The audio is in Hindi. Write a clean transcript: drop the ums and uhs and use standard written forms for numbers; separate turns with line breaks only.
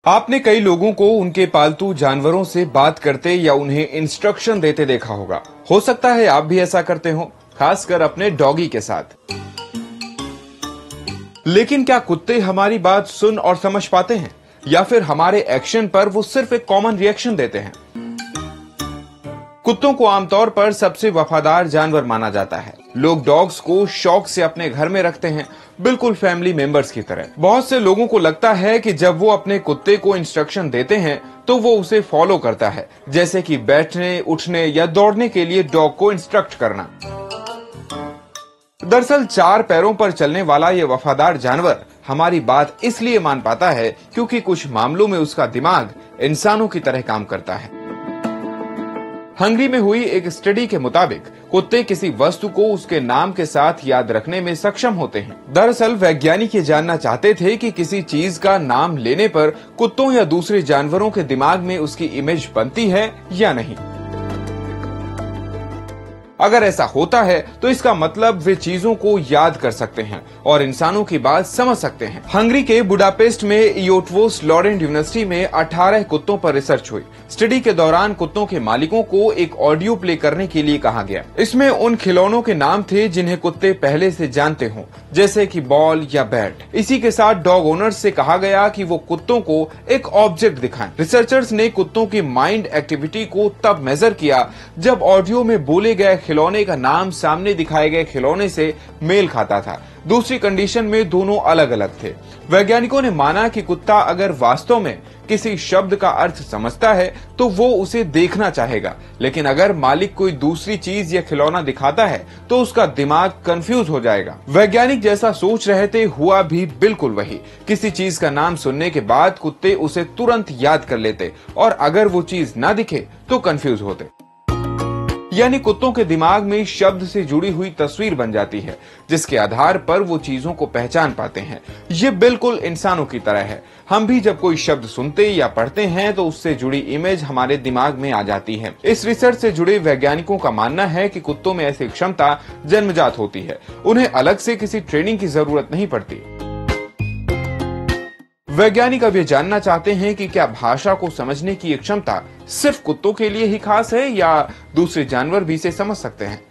आपने कई लोगों को उनके पालतू जानवरों से बात करते या उन्हें इंस्ट्रक्शन देते देखा होगा। हो सकता है आप भी ऐसा करते हो, खासकर अपने डॉगी के साथ। लेकिन क्या कुत्ते हमारी बात सुन और समझ पाते हैं, या फिर हमारे एक्शन पर वो सिर्फ एक कॉमन रिएक्शन देते हैं? कुत्तों को आमतौर पर सबसे वफादार जानवर माना जाता है। लोग डॉग्स को शौक से अपने घर में रखते हैं, बिल्कुल फैमिली मेंबर्स की तरह। बहुत से लोगों को लगता है कि जब वो अपने कुत्ते को इंस्ट्रक्शन देते हैं तो वो उसे फॉलो करता है, जैसे कि बैठने, उठने या दौड़ने के लिए डॉग को इंस्ट्रक्ट करना। दरअसल 4 पैरों पर चलने वाला ये वफादार जानवर हमारी बात इसलिए मान पाता है क्योंकि कुछ मामलों में उसका दिमाग इंसानों की तरह काम करता है। हंगरी में हुई एक स्टडी के मुताबिक कुत्ते किसी वस्तु को उसके नाम के साथ याद रखने में सक्षम होते हैं। दरअसल वैज्ञानिक ये जानना चाहते थे कि किसी चीज का नाम लेने पर कुत्तों या दूसरे जानवरों के दिमाग में उसकी इमेज बनती है या नहीं। अगर ऐसा होता है तो इसका मतलब वे चीजों को याद कर सकते हैं और इंसानों की बात समझ सकते हैं। हंगरी के बुडापेस्ट में इयोटवोस लॉरेंट यूनिवर्सिटी में 18 कुत्तों पर रिसर्च हुई। स्टडी के दौरान कुत्तों के मालिकों को एक ऑडियो प्ले करने के लिए कहा गया। इसमें उन खिलौनों के नाम थे जिन्हें कुत्ते पहले से जानते हों, जैसे कि बॉल या बैट। इसी के साथ डॉग ओनर्स से कहा गया कि वो कुत्तों को एक ऑब्जेक्ट दिखाएं। रिसर्चर्स ने कुत्तों की माइंड एक्टिविटी को तब मेजर किया जब ऑडियो में बोले गए खिलौने का नाम सामने दिखाए गए खिलौने से मेल खाता था। दूसरी कंडीशन में दोनों अलग अलग थे। वैज्ञानिकों ने माना कि कुत्ता अगर वास्तव में किसी शब्द का अर्थ समझता है तो वो उसे देखना चाहेगा, लेकिन अगर मालिक कोई दूसरी चीज या खिलौना दिखाता है तो उसका दिमाग कंफ्यूज हो जाएगा। वैज्ञानिक जैसा सोच रहे थे हुआ भी बिल्कुल वही। किसी चीज का नाम सुनने के बाद कुत्ते उसे तुरंत याद कर लेते और अगर वो चीज ना दिखे तो कंफ्यूज होते। यानी कुत्तों के दिमाग में शब्द से जुड़ी हुई तस्वीर बन जाती है, जिसके आधार पर वो चीजों को पहचान पाते हैं। ये बिल्कुल इंसानों की तरह है। हम भी जब कोई शब्द सुनते या पढ़ते हैं तो उससे जुड़ी इमेज हमारे दिमाग में आ जाती है। इस रिसर्च से जुड़े वैज्ञानिकों का मानना है कि कुत्तों में ऐसी क्षमता जन्मजात होती है, उन्हें अलग से किसी ट्रेनिंग की जरूरत नहीं पड़ती। वैज्ञानिक अब ये जानना चाहते हैं कि क्या भाषा को समझने की ये क्षमता सिर्फ कुत्तों के लिए ही खास है या दूसरे जानवर भी इसे समझ सकते हैं।